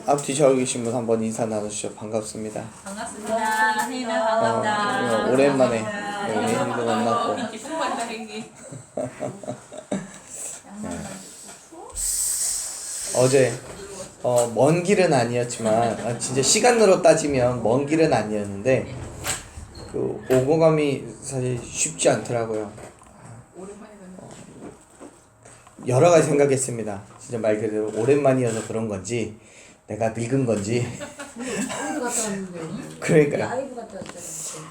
앞뒤 저기 계신 분 한번 인사 나누시죠. 반갑습니다. 반갑습니다. 혜인아 반갑다. 오랜만에 혜인이도 만났고. 어제 먼 길은 아니었지만 진짜 시간으로 따지면 먼 길은 아니었는데 그 오고 감이 사실 쉽지 않더라고요. 여러 가지 생각했습니다. 진짜 말 그대로 오랜만이어서 그런 건지 내가 늙은 건지. 어디 갔다 왔는데? 그러니까요. 라이브 갔다 왔잖아.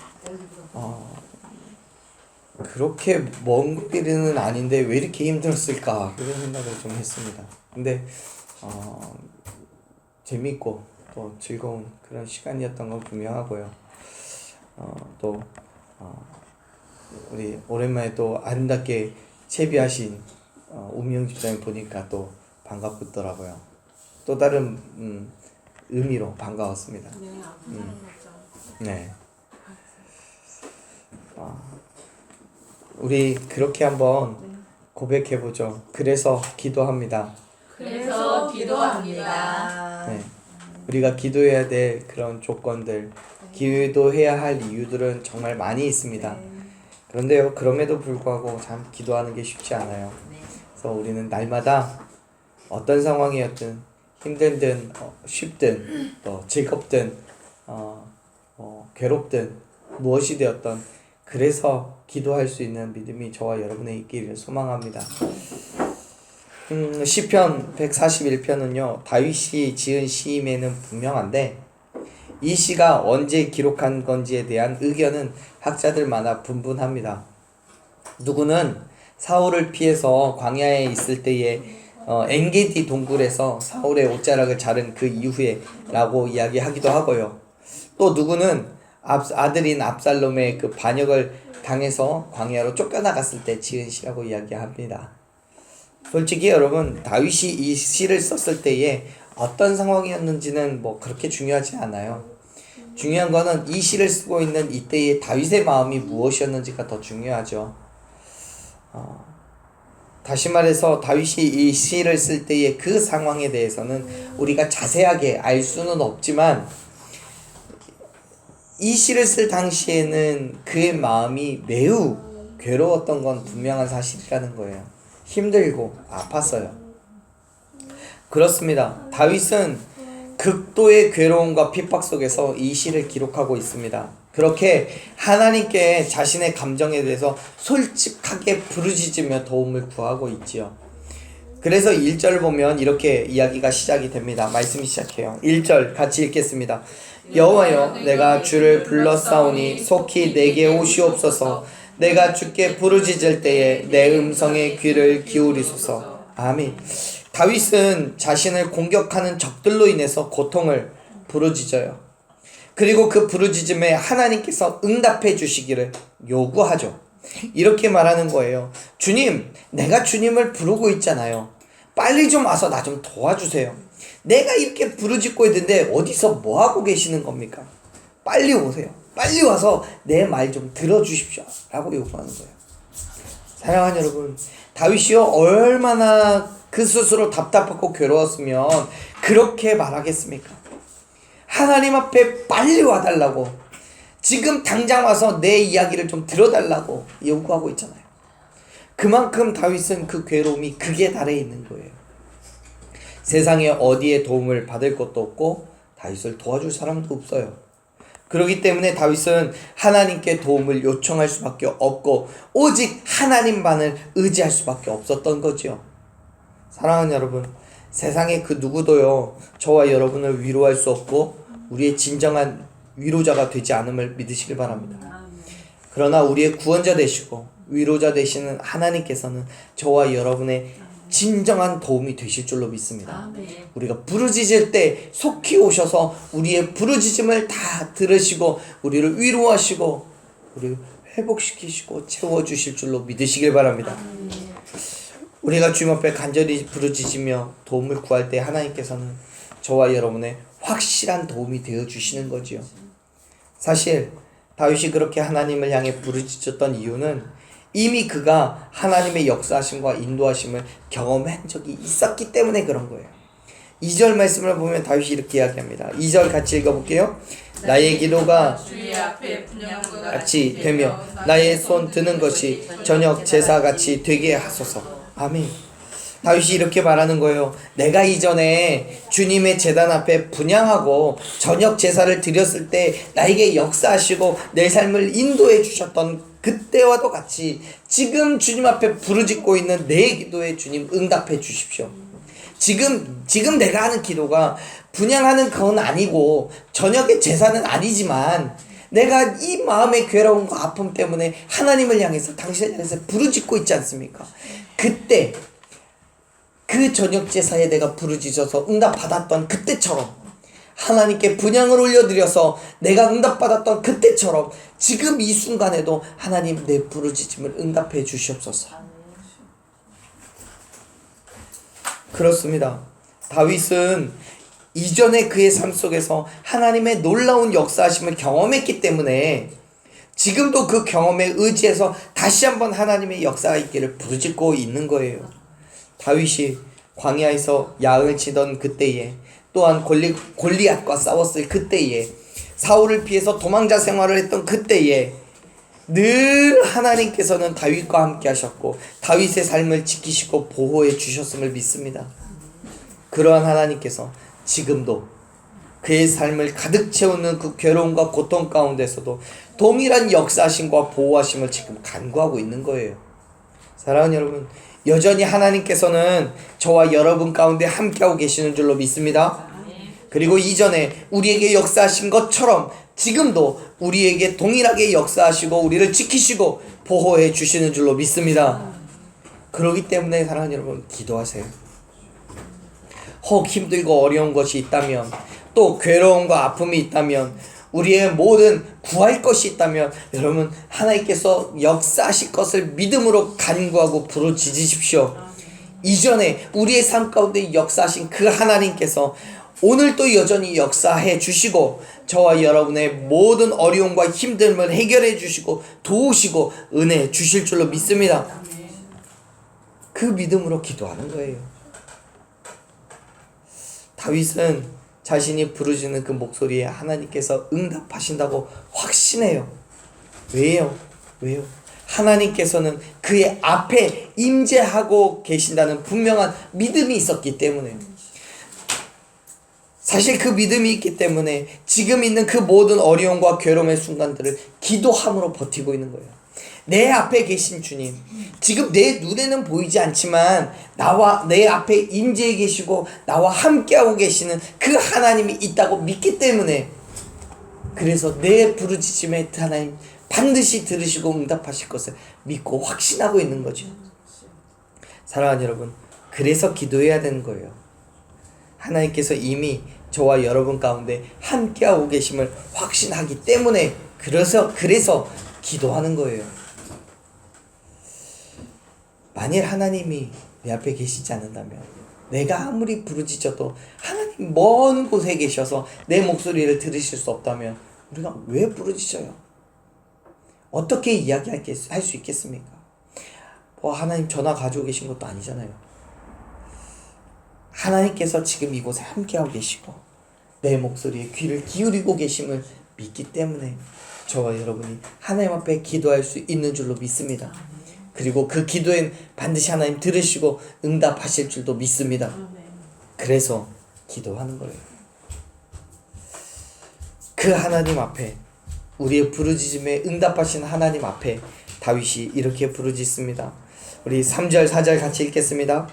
그렇게 먼 길은 아닌데 왜 이렇게 힘들었을까 그런 생각을 좀 했습니다. 근데 재밌고 또 즐거운 그런 시간이었던 건 분명하고요. 또 우리 오랜만에 또 아름답게 채비하신 우미영 집사님 보니까 또 반갑더라고요. 또 다른 의미로 반가웠습니다. 네. 우리 그렇게 한번 고백해보죠. 그래서 기도합니다. 그래서 기도합니다. 네. 우리가 기도해야 될 그런 조건들, 기도해야 할 이유들은 정말 많이 있습니다. 그런데요, 그럼에도 불구하고 참 기도하는 게 쉽지 않아요. 그래서 우리는 날마다 어떤 상황이었든 힘들든 쉽든 또 즐겁든 괴롭든 무엇이 되었던 그래서 기도할 수 있는 믿음이 저와 여러분에 있기를 소망합니다. 시편 141편은요 다윗이 지은 시임에는 분명한데 이 시가 언제 기록한 건지에 대한 의견은 학자들마다 분분합니다. 누구는 사울을 피해서 광야에 있을 때에 엔게디 동굴에서 사울의 옷자락을 자른 그 이후에 라고 이야기하기도 하고요. 또 누구는 아들인 압살롬의 그 반역을 당해서 광야로 쫓겨나갔을 때 지은 시라고 이야기합니다. 솔직히 여러분 다윗이 이 시를 썼을 때에 어떤 상황이었는지는 뭐 그렇게 중요하지 않아요. 중요한 거는 이 시를 쓰고 있는 이때의 다윗의 마음이 무엇이었는지가 더 중요하죠. 다시 말해서 다윗이 이 시를 쓸 때의 그 상황에 대해서는 우리가 자세하게 알 수는 없지만 이 시를 쓸 당시에는 그의 마음이 매우 괴로웠던 건 분명한 사실이라는 거예요. 힘들고 아팠어요. 그렇습니다. 다윗은 극도의 괴로움과 핍박 속에서 이 시를 기록하고 있습니다. 그렇게 하나님께 자신의 감정에 대해서 솔직하게 부르짖으며 도움을 구하고 있지요. 그래서 1절 보면 이렇게 이야기가 시작이 됩니다. 말씀이 시작해요. 1절 같이 읽겠습니다. 여호와여 내가 주를 불렀사오니 속히 내게 오시옵소서. 내가 주께 부르짖을 때에 내 음성에 귀를 기울이소서. 아멘. 다윗은 자신을 공격하는 적들로 인해서 고통을 부르짖어요. 그리고 그 부르짖음에 하나님께서 응답해 주시기를 요구하죠. 이렇게 말하는 거예요. 주님, 내가 주님을 부르고 있잖아요. 빨리 좀 와서 나 좀 도와주세요. 내가 이렇게 부르짖고 있는데 어디서 뭐 하고 계시는 겁니까? 빨리 오세요. 빨리 와서 내 말 좀 들어주십시오. 라고 요구하는 거예요. 사랑하는 여러분, 다윗이요 얼마나 그 스스로 답답하고 괴로웠으면 그렇게 말하겠습니까? 하나님 앞에 빨리 와달라고, 지금 당장 와서 내 이야기를 좀 들어달라고 요구하고 있잖아요. 그만큼 다윗은 그 괴로움이 극에 달해 있는 거예요. 세상에 어디에 도움을 받을 것도 없고 다윗을 도와줄 사람도 없어요. 그렇기 때문에 다윗은 하나님께 도움을 요청할 수밖에 없고 오직 하나님만을 의지할 수밖에 없었던 거죠. 사랑하는 여러분, 세상에 그 누구도요 저와 여러분을 위로할 수 없고 우리의 진정한 위로자가 되지 않음을 믿으시길 바랍니다. 그러나 우리의 구원자 되시고 위로자 되시는 하나님께서는 저와 여러분의 진정한 도움이 되실 줄로 믿습니다. 우리가 부르짖을 때 속히 오셔서 우리의 부르짖음을 다 들으시고 우리를 위로하시고 우리를 회복시키시고 채워주실 줄로 믿으시길 바랍니다. 우리가 주님 앞에 간절히 부르짖으며 도움을 구할 때 하나님께서는 저와 여러분의 확실한 도움이 되어주시는 거지요. 사실 다윗이 그렇게 하나님을 향해 부르짖었던 이유는 이미 그가 하나님의 역사하심과 인도하심을 경험한 적이 있었기 때문에 그런 거예요. 2절 말씀을 보면 다윗이 이렇게 이야기합니다. 2절 같이 읽어볼게요. 나의 기도가 주의 앞에 분양과 같이 되며 나의 손 드는 것이 저녁 제사같이 되게 하소서. 아멘. 다윗이 이렇게 말하는 거예요. 내가 이전에 주님의 제단 앞에 분향하고 저녁 제사를 드렸을 때 나에게 역사하시고 내 삶을 인도해 주셨던 그때와도 같이 지금 주님 앞에 부르짖고 있는 내 기도에 주님 응답해 주십시오. 지금 내가 하는 기도가 분향하는 건 아니고 저녁의 제사는 아니지만 내가 이 마음의 괴로움과 아픔 때문에 하나님을 향해서 당신을 향해서 부르짖고 있지 않습니까? 그때 그 저녁 제사에 내가 부르짖어서 응답받았던 그때처럼 하나님께 분향을 올려드려서 내가 응답받았던 그때처럼 지금 이 순간에도 하나님 내 부르짖음을 응답해 주시옵소서. 그렇습니다. 다윗은 이전에 그의 삶 속에서 하나님의 놀라운 역사하심을 경험했기 때문에 지금도 그 경험에 의지해서 다시 한번 하나님의 역사가 있기를 부르짖고 있는 거예요. 다윗이 광야에서 야을 치던 그때에 또한 골리앗과 싸웠을 그때에 사울을 피해서 도망자 생활을 했던 그때에 늘 하나님께서는 다윗과 함께 하셨고 다윗의 삶을 지키시고 보호해 주셨음을 믿습니다. 그러한 하나님께서 지금도 그의 삶을 가득 채우는 그 괴로움과 고통 가운데서도 동일한 역사하심과 보호하심을 지금 간구하고 있는 거예요. 사랑하는 여러분, 여전히 하나님께서는 저와 여러분 가운데 함께하고 계시는 줄로 믿습니다. 그리고 이전에 우리에게 역사하신 것처럼 지금도 우리에게 동일하게 역사하시고 우리를 지키시고 보호해 주시는 줄로 믿습니다. 그렇기 때문에 사랑하는 여러분, 기도하세요. 혹 힘들고 어려운 것이 있다면, 또 괴로움과 아픔이 있다면, 우리의 모든 구할 것이 있다면 여러분 하나님께서 역사하실 것을 믿음으로 간구하고 부르짖으십시오. 이전에 우리의 삶 가운데 역사하신 그 하나님께서 오늘도 여전히 역사해 주시고 저와 여러분의 모든 어려움과 힘듦을 해결해 주시고 도우시고 은혜 주실 줄로 믿습니다. 그 믿음으로 기도하는 거예요. 다윗은 자신이 부르짖는 그 목소리에 하나님께서 응답하신다고 확신해요. 왜요? 하나님께서는 그의 앞에 임재하고 계신다는 분명한 믿음이 있었기 때문에, 사실 그 믿음이 있기 때문에 지금 있는 그 모든 어려움과 괴로움의 순간들을 기도함으로 버티고 있는 거예요. 내 앞에 계신 주님, 지금 내 눈에는 보이지 않지만 나와 내 앞에 임재해 계시고 나와 함께하고 계시는 그 하나님이 있다고 믿기 때문에, 그래서 내 부르짖음에 하나님 반드시 들으시고 응답하실 것을 믿고 확신하고 있는 거죠. 사랑하는 여러분, 그래서 기도해야 되는 거예요. 하나님께서 이미 저와 여러분 가운데 함께하고 계심을 확신하기 때문에 그래서 기도하는 거예요. 만일 하나님이 내 앞에 계시지 않는다면, 내가 아무리 부르짖어도 하나님 먼 곳에 계셔서 내 목소리를 들으실 수 없다면 우리가 왜 부르짖어요? 어떻게 이야기할 수 있겠습니까? 하나님 전화 가지고 계신 것도 아니잖아요. 하나님께서 지금 이곳에 함께하고 계시고 내 목소리에 귀를 기울이고 계심을 믿기 때문에 저와 여러분이 하나님 앞에 기도할 수 있는 줄로 믿습니다. 그리고 그 기도엔 반드시 하나님 들으시고 응답하실 줄도 믿습니다. 그래서 기도하는 거예요. 그 하나님 앞에, 우리의 부르짖음에 응답하신 하나님 앞에 다윗이 이렇게 부르짖습니다. 우리 3절 4절 같이 읽겠습니다.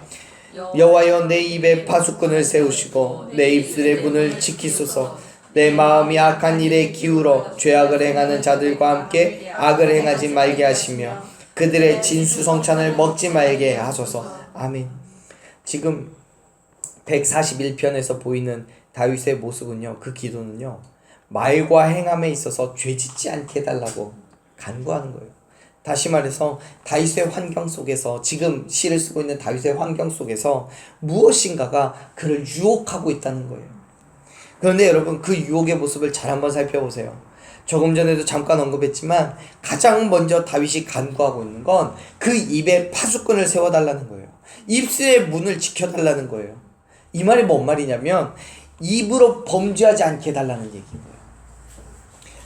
여호와여, 내 입에 파수꾼을 세우시고 내 입술의 문을 지키소서. 내 마음이 악한 일에 기울어 죄악을 행하는 자들과 함께 악을 행하지 말게 하시며 그들의 진수성찬을 먹지 말게 하소서. 아멘. 지금 141편에서 보이는 다윗의 모습은요, 그 기도는요, 말과 행함에 있어서 죄짓지 않게 해달라고 간구하는 거예요. 다시 말해서 다윗의 환경 속에서, 지금 시를 쓰고 있는 다윗의 환경 속에서 무엇인가가 그를 유혹하고 있다는 거예요. 그런데 여러분, 그 유혹의 모습을 잘 한번 살펴보세요. 조금 전에도 잠깐 언급했지만 가장 먼저 다윗이 간구하고 있는 건 그 입에 파수꾼을 세워달라는 거예요. 입술의 문을 지켜달라는 거예요. 이 말이 뭔 말이냐면 입으로 범죄하지 않게 해달라는 얘기인 거예요.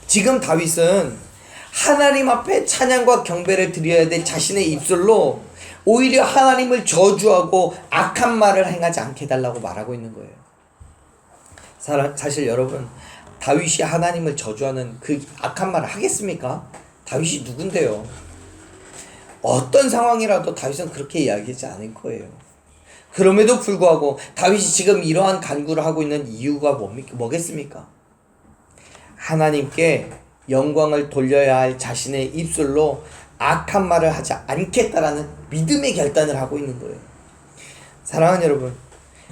지금 다윗은 하나님 앞에 찬양과 경배를 드려야 될 자신의 입술로 오히려 하나님을 저주하고 악한 말을 행하지 않게 해달라고 말하고 있는 거예요. 사실 여러분, 다윗이 하나님을 저주하는 그 악한 말을 하겠습니까? 다윗이 누군데요? 어떤 상황이라도 다윗은 그렇게 이야기하지 않을 거예요. 그럼에도 불구하고 다윗이 지금 이러한 간구를 하고 있는 이유가 뭐겠습니까? 하나님께 영광을 돌려야 할 자신의 입술로 악한 말을 하지 않겠다라는 믿음의 결단을 하고 있는 거예요. 사랑하는 여러분,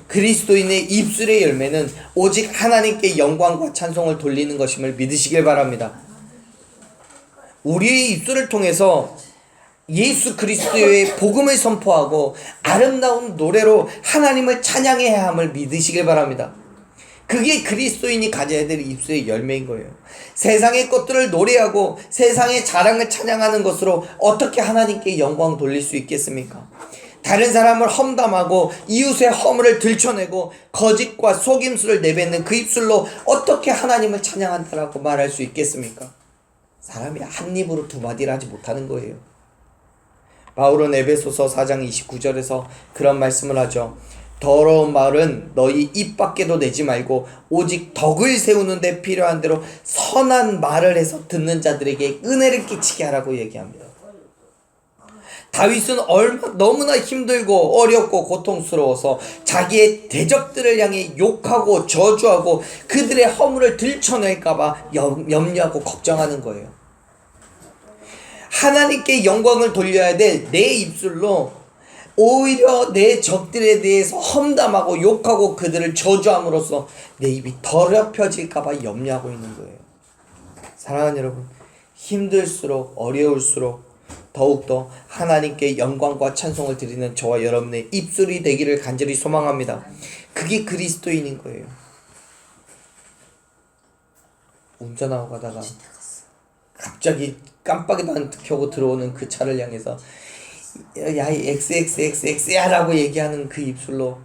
그리스도인의 입술의 열매는 오직 하나님께 영광과 찬송을 돌리는 것임을 믿으시길 바랍니다. 우리의 입술을 통해서 예수 그리스도의 복음을 선포하고 아름다운 노래로 하나님을 찬양해야 함을 믿으시길 바랍니다. 그게 그리스도인이 가져야 될 입술의 열매인 거예요. 세상의 것들을 노래하고 세상의 자랑을 찬양하는 것으로 어떻게 하나님께 영광 돌릴 수 있겠습니까? 다른 사람을 험담하고 이웃의 허물을 들춰내고 거짓과 속임수를 내뱉는 그 입술로 어떻게 하나님을 찬양한다라고 말할 수 있겠습니까? 사람이 한 입으로 두 마디를 하지 못하는 거예요. 바울은 에베소서 4장 29절에서 그런 말씀을 하죠. 더러운 말은 너희 입 밖에도 내지 말고 오직 덕을 세우는 데 필요한 대로 선한 말을 해서 듣는 자들에게 은혜를 끼치게 하라고 얘기합니다. 다윗은 너무나 힘들고 어렵고 고통스러워서 자기의 대적들을 향해 욕하고 저주하고 그들의 허물을 들춰낼까봐 염려하고 걱정하는 거예요. 하나님께 영광을 돌려야 될 내 입술로 오히려 내 적들에 대해서 험담하고 욕하고 그들을 저주함으로써 내 입이 더럽혀질까봐 염려하고 있는 거예요. 사랑하는 여러분, 힘들수록 어려울수록 더욱더 하나님께 영광과 찬송을 드리는 저와 여러분의 입술이 되기를 간절히 소망합니다. 그게 그리스도인인 거예요. 운전하고 가다가 갑자기 깜빡이도 안 켜고 들어오는 그 차를 향해서 야, 이 XXXX야 라고 얘기하는 그 입술로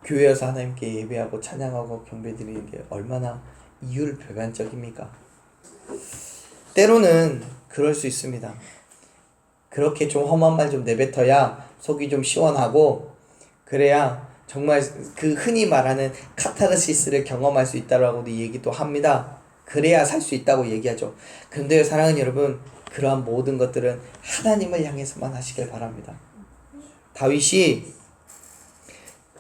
교회에서 하나님께 예배하고 찬양하고 경배드리는 게 얼마나 이율배반적입니까? 때로는 그럴 수 있습니다. 그렇게 좀 험한 말 좀 내뱉어야 속이 좀 시원하고 그래야 정말 그 흔히 말하는 카타르시스를 경험할 수 있다라고도 얘기도 합니다. 그래야 살 수 있다고 얘기하죠. 그런데 사랑하는 여러분, 그러한 모든 것들은 하나님을 향해서만 하시길 바랍니다. 다윗이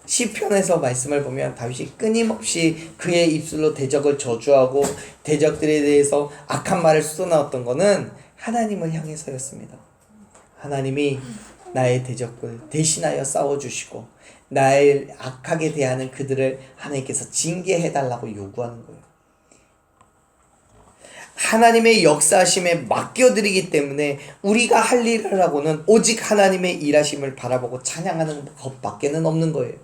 시편에서 말씀을 보면 다윗이 끊임없이 그의 입술로 대적을 저주하고 대적들에 대해서 악한 말을 쏟아나왔던 것은 하나님을 향해서였습니다. 하나님이 나의 대적을 대신하여 싸워주시고 나를 악하게 대하는 그들을 하나님께서 징계해달라고 요구하는 거예요. 하나님의 역사하심에 맡겨드리기 때문에 우리가 할 일을 하고는 오직 하나님의 일하심을 바라보고 찬양하는 것밖에는 없는 거예요.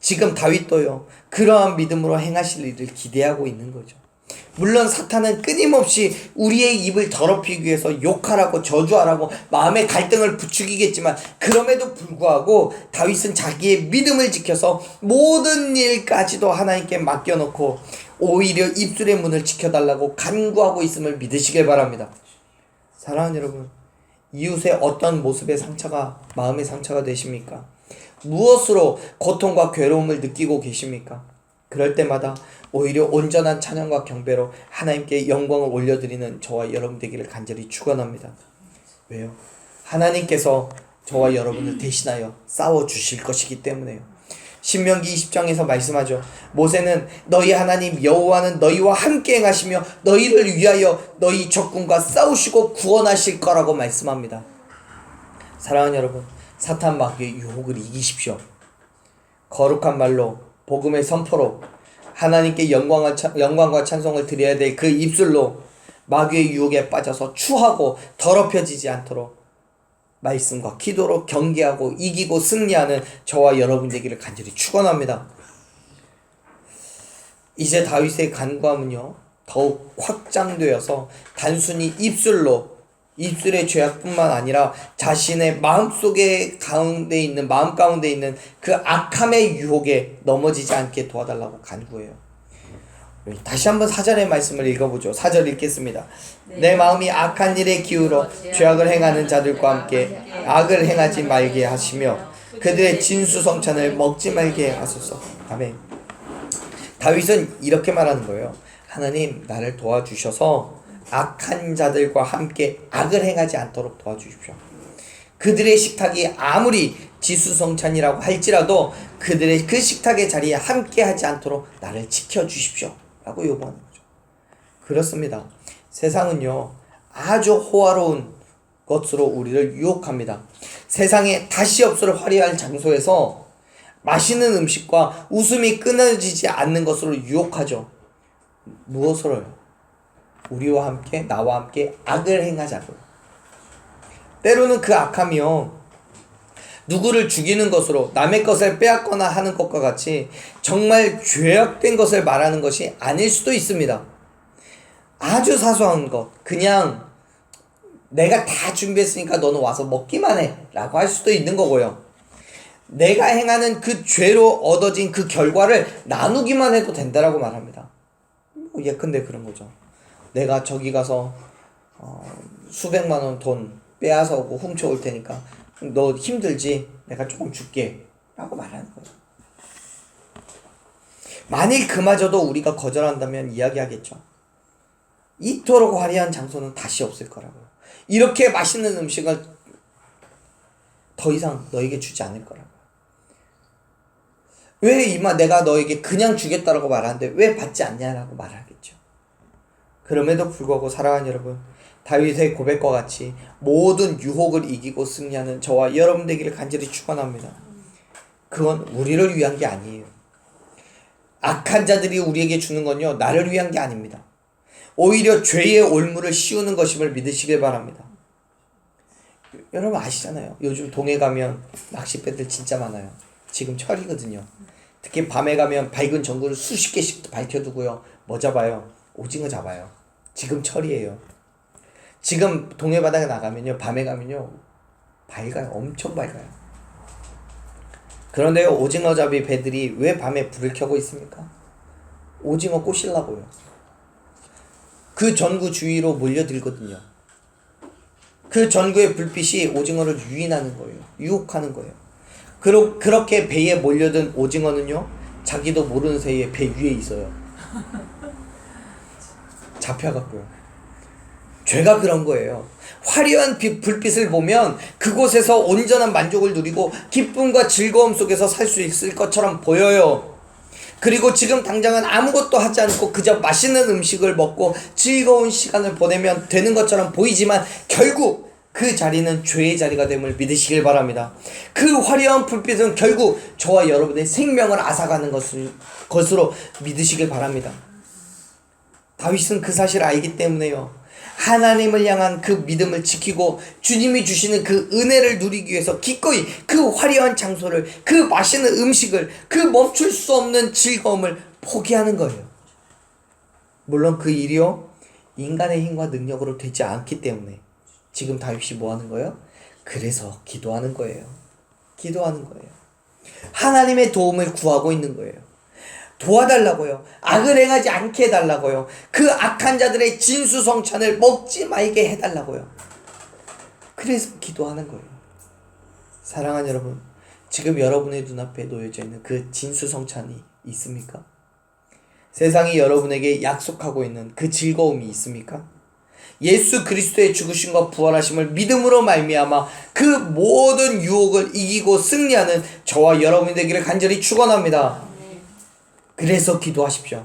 지금 다윗도요, 그러한 믿음으로 행하실 일을 기대하고 있는 거죠. 물론 사탄은 끊임없이 우리의 입을 더럽히기 위해서 욕하라고 저주하라고 마음의 갈등을 부추기겠지만 그럼에도 불구하고 다윗은 자기의 믿음을 지켜서 모든 일까지도 하나님께 맡겨놓고 오히려 입술의 문을 지켜달라고 간구하고 있음을 믿으시길 바랍니다. 사랑하는 여러분, 이웃의 어떤 모습의 상처가 마음의 상처가 되십니까? 무엇으로 고통과 괴로움을 느끼고 계십니까? 그럴 때마다 오히려 온전한 찬양과 경배로 하나님께 영광을 올려드리는 저와 여러분 되기를 간절히 축원합니다. 왜요? 하나님께서 저와 여러분을 대신하여 싸워주실 것이기 때문에요. 신명기 20장에서 말씀하죠. 모세는 너희 하나님 여호와는 너희와 함께 행하시며 너희를 위하여 너희 적군과 싸우시고 구원하실 거라고 말씀합니다. 사랑하는 여러분, 사탄 마귀의 유혹을 이기십시오. 거룩한 말로 복음의 선포로 하나님께 영광과 찬송을 드려야 될 그 입술로 마귀의 유혹에 빠져서 추하고 더럽혀지지 않도록 말씀과 기도로 경계하고 이기고 승리하는 저와 여러분 되기를 간절히 축원합니다. 이제 다윗의 간구함은요 더욱 확장되어서 단순히 입술로 입술의 죄악뿐만 아니라 자신의 마음 가운데 있는 그 악함의 유혹에 넘어지지 않게 도와달라고 간구해요. 다시 한번 4절의 말씀을 읽어보죠. 4절 읽겠습니다. 내 마음이 악한 일에 기울어 죄악을 행하는 자들과 함께 악을 행하지 말게 하시며 그들의 진수성찬을 먹지 말게 하소서. 아멘. 다윗은 이렇게 말하는 거예요. 하나님, 나를 도와주셔서 악한 자들과 함께 악을 행하지 않도록 도와주십시오. 그들의 식탁이 아무리 지수성찬이라고 할지라도 그들의 그 식탁의 자리에 함께 하지 않도록 나를 지켜주십시오 라고 요구하는 거죠. 그렇습니다. 세상은요 아주 호화로운 것으로 우리를 유혹합니다. 세상에 다시 없을 화려한 장소에서 맛있는 음식과 웃음이 끊어지지 않는 것으로 유혹하죠. 무엇으로요? 우리와 함께, 나와 함께 악을 행하자고요. 때로는 그 악함이요 누구를 죽이는 것으로 남의 것을 빼앗거나 하는 것과 같이 정말 죄악된 것을 말하는 것이 아닐 수도 있습니다. 아주 사소한 것, 그냥 내가 다 준비했으니까 너는 와서 먹기만 해 라고 할 수도 있는 거고요. 내가 행하는 그 죄로 얻어진 그 결과를 나누기만 해도 된다라고 말합니다. 예컨대 그런 거죠. 내가 저기 가서 수백만 원 돈 빼앗아 오고 훔쳐올 테니까 너 힘들지? 내가 조금 줄게 라고 말하는 거예요. 만일 그마저도 우리가 거절한다면 이야기하겠죠. 이토록 화려한 장소는 다시 없을 거라고요. 이렇게 맛있는 음식을 더 이상 너에게 주지 않을 거라고요. 왜 내가 너에게 그냥 주겠다라고 말하는데 왜 받지 않냐라고 말하겠죠. 그럼에도 불구하고 사랑하는 여러분, 다윗의 고백과 같이 모든 유혹을 이기고 승리하는 저와 여러분 되기를 간절히 축원합니다. 그건 우리를 위한 게 아니에요. 악한 자들이 우리에게 주는 건요 나를 위한 게 아닙니다. 오히려 죄의 올무를 씌우는 것임을 믿으시길 바랍니다. 여러분 아시잖아요. 요즘 동해 가면 낚싯배들 진짜 많아요. 지금 철이거든요. 특히 밤에 가면 밝은 전구를 수십 개씩 밝혀두고요. 뭐 잡아요? 오징어 잡아요. 지금 철이에요. 지금 동해 바다에 나가면요 밤에 가면요 밝아요. 엄청 밝아요. 그런데요 오징어잡이 배들이 왜 밤에 불을 켜고 있습니까? 오징어 꼬시려고요. 그 전구 주위로 몰려들거든요. 그 전구의 불빛이 오징어를 유인하는 거예요. 유혹하는 거예요. 그렇게 배에 몰려든 오징어는요 자기도 모르는 사이에 배 위에 있어요. 잡혀갖고요. 죄가 그런 거예요. 화려한 불빛을 보면 그곳에서 온전한 만족을 누리고 기쁨과 즐거움 속에서 살 수 있을 것처럼 보여요. 그리고 지금 당장은 아무것도 하지 않고 그저 맛있는 음식을 먹고 즐거운 시간을 보내면 되는 것처럼 보이지만 결국 그 자리는 죄의 자리가 됨을 믿으시길 바랍니다. 그 화려한 불빛은 결국 저와 여러분의 생명을 앗아가는 것으로 믿으시길 바랍니다. 다윗은 그 사실을 알기 때문에요. 하나님을 향한 그 믿음을 지키고 주님이 주시는 그 은혜를 누리기 위해서 기꺼이 그 화려한 장소를, 그 맛있는 음식을, 그 멈출 수 없는 즐거움을 포기하는 거예요. 물론 그 일이요 인간의 힘과 능력으로 되지 않기 때문에 지금 다윗이 뭐 하는 거예요? 그래서 기도하는 거예요. 기도하는 거예요. 하나님의 도움을 구하고 있는 거예요. 도와달라고요. 악을 행하지 않게 해달라고요. 그 악한 자들의 진수성찬을 먹지 말게 해달라고요. 그래서 기도하는 거예요. 사랑하는 여러분, 지금 여러분의 눈앞에 놓여져 있는 그 진수성찬이 있습니까? 세상이 여러분에게 약속하고 있는 그 즐거움이 있습니까? 예수 그리스도의 죽으심과 부활하심을 믿음으로 말미암아 그 모든 유혹을 이기고 승리하는 저와 여러분이 되기를 간절히 축원합니다. 그래서 기도하십시오.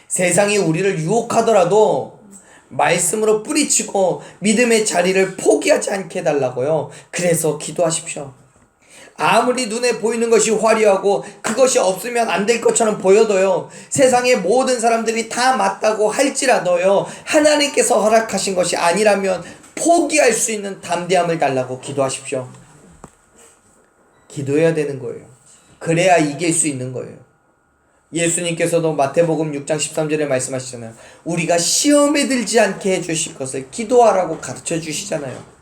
세상이 우리를 유혹하더라도 말씀으로 뿌리치고 믿음의 자리를 포기하지 않게 해달라고요. 그래서 기도하십시오. 아무리 눈에 보이는 것이 화려하고 그것이 없으면 안 될 것처럼 보여도요, 세상의 모든 사람들이 다 맞다고 할지라도요, 하나님께서 허락하신 것이 아니라면 포기할 수 있는 담대함을 달라고 기도하십시오. 기도해야 되는 거예요. 그래야 이길 수 있는 거예요. 예수님께서도 마태복음 6장 13절에 말씀하시잖아요. 우리가 시험에 들지 않게 해주실 것을 기도하라고 가르쳐 주시잖아요.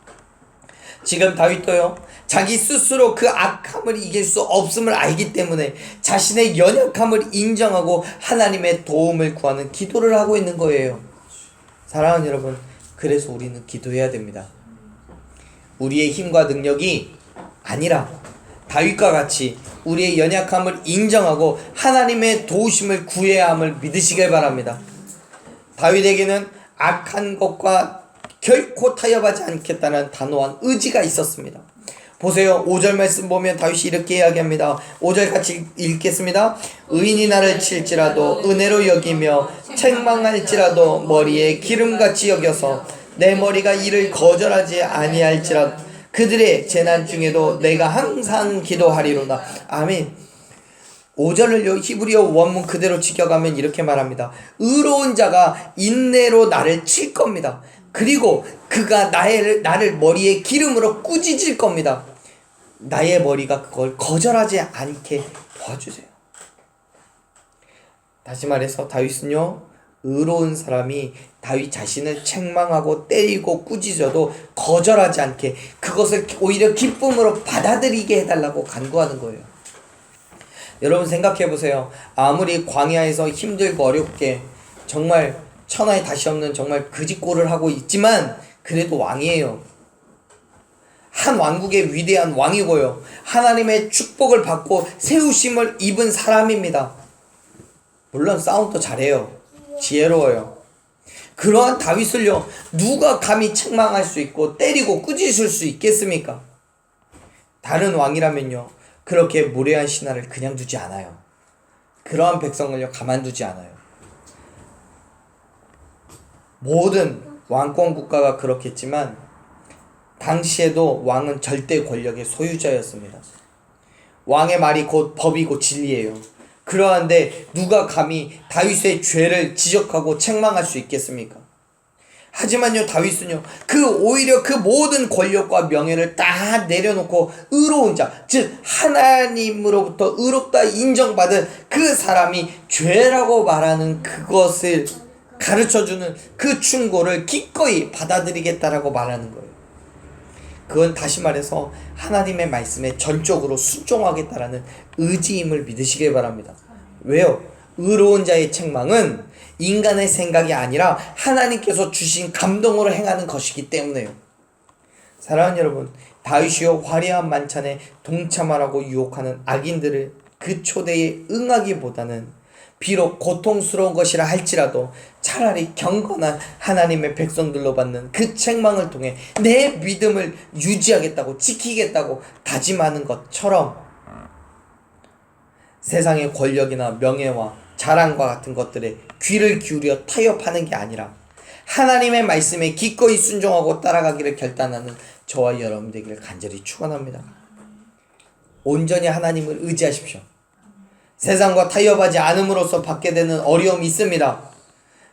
지금 다윗도요, 자기 스스로 그 악함을 이길 수 없음을 알기 때문에 자신의 연약함을 인정하고 하나님의 도움을 구하는 기도를 하고 있는 거예요. 사랑하는 여러분, 그래서 우리는 기도해야 됩니다. 우리의 힘과 능력이 아니라 다윗과 같이 우리의 연약함을 인정하고 하나님의 도우심을 구해야 함을 믿으시길 바랍니다. 다윗에게는 악한 것과 결코 타협하지 않겠다는 단호한 의지가 있었습니다. 보세요. 5절 말씀 보면 다윗이 이렇게 이야기합니다. 5절 같이 읽겠습니다. 의인이 나를 칠지라도 은혜로 여기며 책망할지라도 머리에 기름같이 여겨서 내 머리가 이를 거절하지 아니할지라도 그들의 재난 중에도 내가 항상 기도하리로다. 아멘. 5절을 히브리어 원문 그대로 지켜가면 이렇게 말합니다. 의로운 자가 인내로 나를 칠 겁니다. 그리고 그가 나를 머리에 기름으로 꾸짖을 겁니다. 나의 머리가 그걸 거절하지 않게 도와주세요. 다시 말해서 다윗은요, 의로운 사람이 다윗 자신을 책망하고 때리고 꾸짖어도 거절하지 않게 그것을 오히려 기쁨으로 받아들이게 해달라고 간구하는 거예요. 여러분 생각해 보세요. 아무리 광야에서 힘들고 어렵게 정말 천하에 다시 없는 정말 그짓골을 하고 있지만 그래도 왕이에요. 한 왕국의 위대한 왕이고요. 하나님의 축복을 받고 세우심을 입은 사람입니다. 물론 싸움도 잘해요. 지혜로워요. 그러한 다윗을요, 누가 감히 책망할 수 있고 때리고 꾸짖을 수 있겠습니까? 다른 왕이라면요, 그렇게 무례한 신하를 그냥 두지 않아요. 그러한 백성을요, 가만두지 않아요. 모든 왕권 국가가 그렇겠지만 당시에도 왕은 절대 권력의 소유자였습니다. 왕의 말이 곧 법이고 진리예요. 그러한데 누가 감히 다윗의 죄를 지적하고 책망할 수 있겠습니까? 하지만요, 다윗은요, 오히려 그 모든 권력과 명예를 다 내려놓고 의로운 자, 즉 하나님으로부터 의롭다 인정받은 그 사람이 죄라고 말하는 그것을 가르쳐주는 그 충고를 기꺼이 받아들이겠다라고 말하는 거예요. 그건 다시 말해서 하나님의 말씀에 전적으로 순종하겠다라는 의지임을 믿으시길 바랍니다. 왜요? 의로운 자의 책망은 인간의 생각이 아니라 하나님께서 주신 감동으로 행하는 것이기 때문에요. 사랑하는 여러분, 다윗이요, 화려한 만찬에 동참하라고 유혹하는 악인들을 그 초대에 응하기보다는 비록 고통스러운 것이라 할지라도 차라리 경건한 하나님의 백성들로 받는 그 책망을 통해 내 믿음을 유지하겠다고, 지키겠다고 다짐하는 것처럼 세상의 권력이나 명예와 자랑과 같은 것들에 귀를 기울여 타협하는 게 아니라 하나님의 말씀에 기꺼이 순종하고 따라가기를 결단하는 저와 여러분 되기를 간절히 축원합니다. 온전히 하나님을 의지하십시오. 세상과 타협하지 않음으로써 받게 되는 어려움이 있습니다.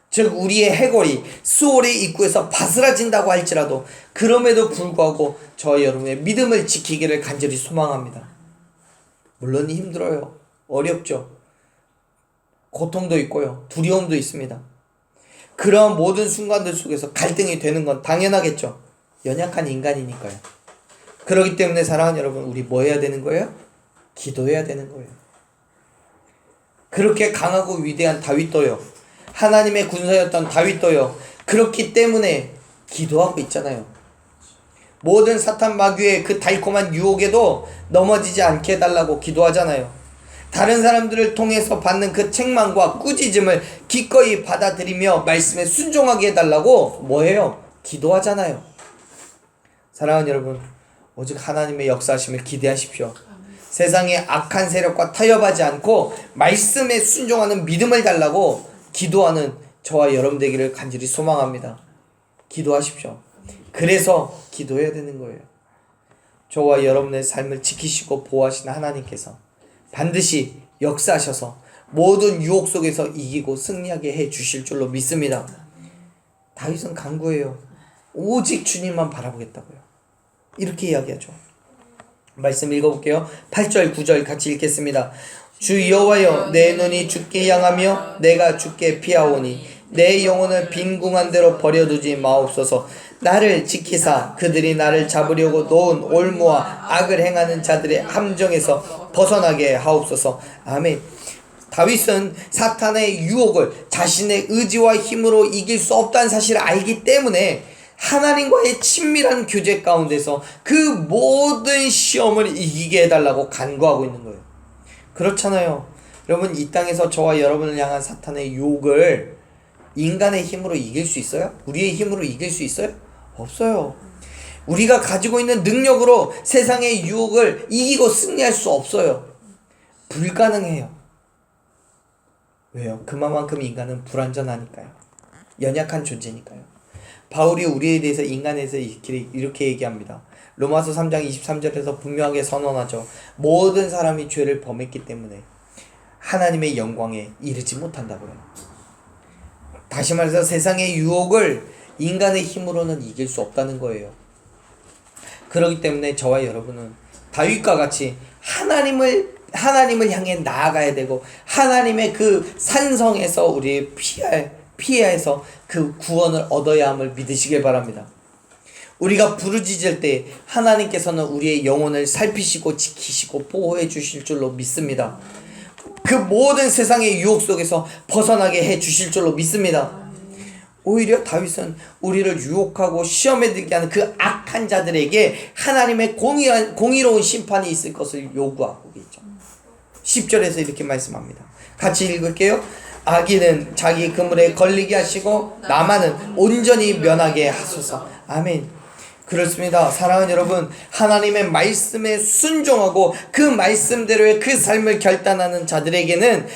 즉 우리의 해골이 수월의 입구에서 바스라진다고 할지라도 그럼에도 불구하고 저와 여러분의 믿음을 지키기를 간절히 소망합니다. 물론 힘들어요. 어렵죠. 고통도 있고요. 두려움도 있습니다. 그런 모든 순간들 속에서 갈등이 되는 건 당연하겠죠. 연약한 인간이니까요. 그렇기 때문에 사랑하는 여러분, 우리 뭐 해야 되는 거예요? 기도해야 되는 거예요. 그렇게 강하고 위대한 다윗도요, 하나님의 군사였던 다윗도요, 그렇기 때문에 기도하고 있잖아요. 모든 사탄 마귀의 그 달콤한 유혹에도 넘어지지 않게 해달라고 기도하잖아요. 다른 사람들을 통해서 받는 그 책망과 꾸짖음을 기꺼이 받아들이며 말씀에 순종하게 해달라고 뭐해요? 기도하잖아요. 사랑하는 여러분, 오직 하나님의 역사하심을 기대하십시오. 세상의 악한 세력과 타협하지 않고 말씀에 순종하는 믿음을 달라고 기도하는 저와 여러분 되기를 간절히 소망합니다. 기도하십시오. 그래서 기도해야 되는 거예요. 저와 여러분의 삶을 지키시고 보호하시는 하나님께서 반드시 역사하셔서 모든 유혹 속에서 이기고 승리하게 해 주실 줄로 믿습니다. 다윗은 간구해요. 오직 주님만 바라보겠다고요. 이렇게 이야기하죠. 말씀 읽어볼게요. 8절 9절 같이 읽겠습니다. 주 여호와여, 내 눈이 주께 향하며 내가 주께 피하오니 내 영혼을 빈궁한 대로 버려두지 마옵소서. 나를 지키사 그들이 나를 잡으려고 놓은 올무와 악을 행하는 자들의 함정에서 벗어나게 하옵소서. 아멘. 다윗은 사탄의 유혹을 자신의 의지와 힘으로 이길 수 없다는 사실을 알기 때문에 하나님과의 친밀한 교제 가운데서 그 모든 시험을 이기게 해달라고 간구하고 있는 거예요. 그렇잖아요. 여러분, 이 땅에서 저와 여러분을 향한 사탄의 유혹을 인간의 힘으로 이길 수 있어요? 우리의 힘으로 이길 수 있어요? 없어요. 우리가 가지고 있는 능력으로 세상의 유혹을 이기고 승리할 수 없어요. 불가능해요. 왜요? 그만큼 인간은 불완전하니까요. 연약한 존재니까요. 바울이 우리에 대해서 인간에 대해서 이렇게 얘기합니다. 로마서 3장 23절에서 분명하게 선언하죠. 모든 사람이 죄를 범했기 때문에 하나님의 영광에 이르지 못한다고요. 다시 말해서 세상의 유혹을 인간의 힘으로는 이길 수 없다는 거예요. 그렇기 때문에 저와 여러분은 다윗과 같이 하나님을 향해 나아가야 되고, 하나님의 그 산성에서 우리 피해서 그 구원을 얻어야 함을 믿으시길 바랍니다. 우리가 부르짖을 때 하나님께서는 우리의 영혼을 살피시고 지키시고 보호해 주실 줄로 믿습니다. 그 모든 세상의 유혹 속에서 벗어나게 해 주실 줄로 믿습니다. 오히려 다윗은 우리를 유혹하고 시험에 들게 하는 그 악한 자들에게 하나님의 공의로운 심판이 있을 것을 요구하고 있죠. 10절에서 이렇게 말씀합니다. 같이 읽을게요. 악인은 자기 그물에 걸리게 하시고 나만은 온전히 면하게 하소서. 아멘. 그렇습니다. 사랑하는 여러분, 하나님의 말씀에 순종하고 그 말씀대로의 그 삶을 결단하는 자들에게는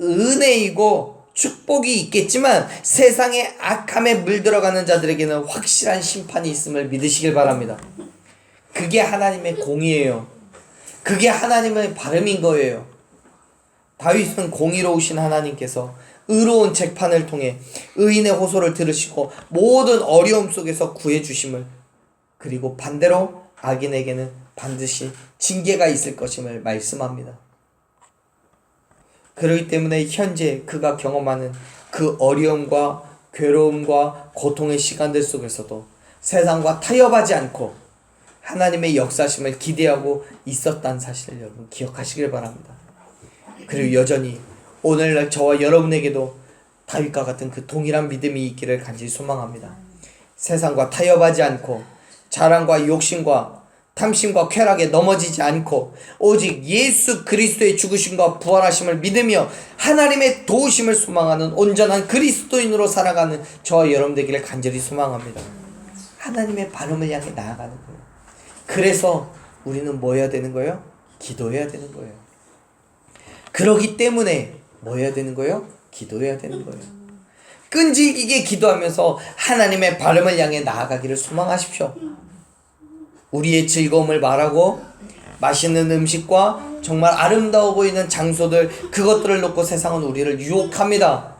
은혜이고 축복이 있겠지만, 세상의 악함에 물들어가는 자들에게는 확실한 심판이 있음을 믿으시길 바랍니다. 그게 하나님의 공의예요. 그게 하나님의 바람인 거예요. 다윗은 공의로우신 하나님께서 의로운 재판을 통해 의인의 호소를 들으시고 모든 어려움 속에서 구해주심을, 그리고 반대로 악인에게는 반드시 징계가 있을 것임을 말씀합니다. 그렇기 때문에 현재 그가 경험하는 그 어려움과 괴로움과 고통의 시간들 속에서도 세상과 타협하지 않고 하나님의 역사심을 기대하고 있었다는 사실을 여러분 기억하시길 바랍니다. 그리고 여전히 오늘날 저와 여러분에게도 다윗과 같은 그 동일한 믿음이 있기를 간절히 소망합니다. 세상과 타협하지 않고 자랑과 욕심과 탐심과 쾌락에 넘어지지 않고 오직 예수 그리스도의 죽으심과 부활하심을 믿으며 하나님의 도우심을 소망하는 온전한 그리스도인으로 살아가는 저와 여러분 되기를 간절히 소망합니다. 하나님의 발음을 향해 나아가는 거예요. 그래서 우리는 뭐 해야 되는 거예요? 기도해야 되는 거예요. 그러기 때문에 뭐 해야 되는 거예요? 기도해야 되는 거예요. 끈질기게 기도하면서 하나님의 발음을 향해 나아가기를 소망하십시오. 우리의 즐거움을 말하고 맛있는 음식과 정말 아름다워 보이는 장소들, 그것들을 놓고 세상은 우리를 유혹합니다.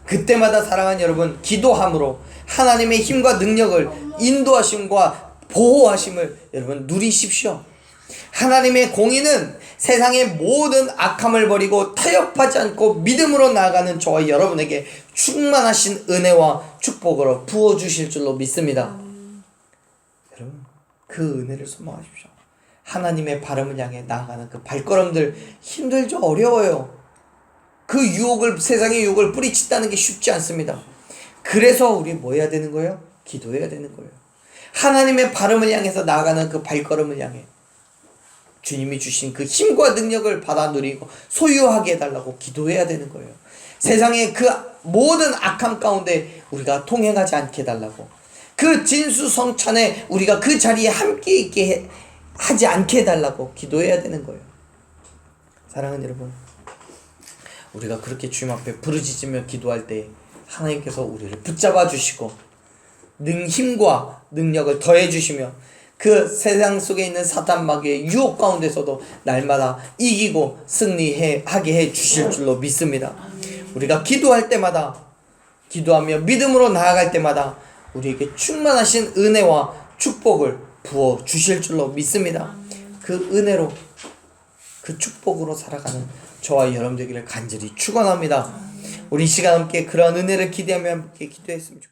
그때마다 사랑하는 여러분, 기도함으로 하나님의 힘과 능력을, 인도하심과 보호하심을 여러분 누리십시오. 하나님의 공의는 세상의 모든 악함을 버리고 타협하지 않고 믿음으로 나아가는 저와 여러분에게 충만하신 은혜와 축복으로 부어주실 줄로 믿습니다. 여러분, 그 은혜를 소망하십시오. 하나님의 발음을 향해 나아가는 그 발걸음들 힘들죠? 어려워요. 그 유혹을, 세상의 유혹을 뿌리친다는 게 쉽지 않습니다. 그래서 우리 뭐 해야 되는 거예요? 기도해야 되는 거예요. 하나님의 발음을 향해서 나아가는 그 발걸음을 향해 주님이 주신 그 힘과 능력을 받아 누리고 소유하게 해달라고 기도해야 되는 거예요. 세상의 그 모든 악함 가운데 우리가 통행하지 않게 해달라고, 그 진수성찬에 우리가 그 자리에 함께 있게 하지 않게 해달라고 기도해야 되는 거예요. 사랑하는 여러분, 우리가 그렇게 주님 앞에 부르짖으며 기도할 때 하나님께서 우리를 붙잡아 주시고 힘과 능력을 더해 주시며 그 세상 속에 있는 사탄 마귀의 유혹 가운데서도 날마다 이기고 승리하게 해 주실 줄로 믿습니다. 우리가 기도할 때마다, 기도하며 믿음으로 나아갈 때마다 우리에게 충만하신 은혜와 축복을 부어 주실 줄로 믿습니다. 그 은혜로 그 축복으로 살아가는 저와 여러분 되기를 간절히 축원합니다. 우리 이 시간 함께 그러한 은혜를 기대하며 함께 기도했으면 좋겠습니다.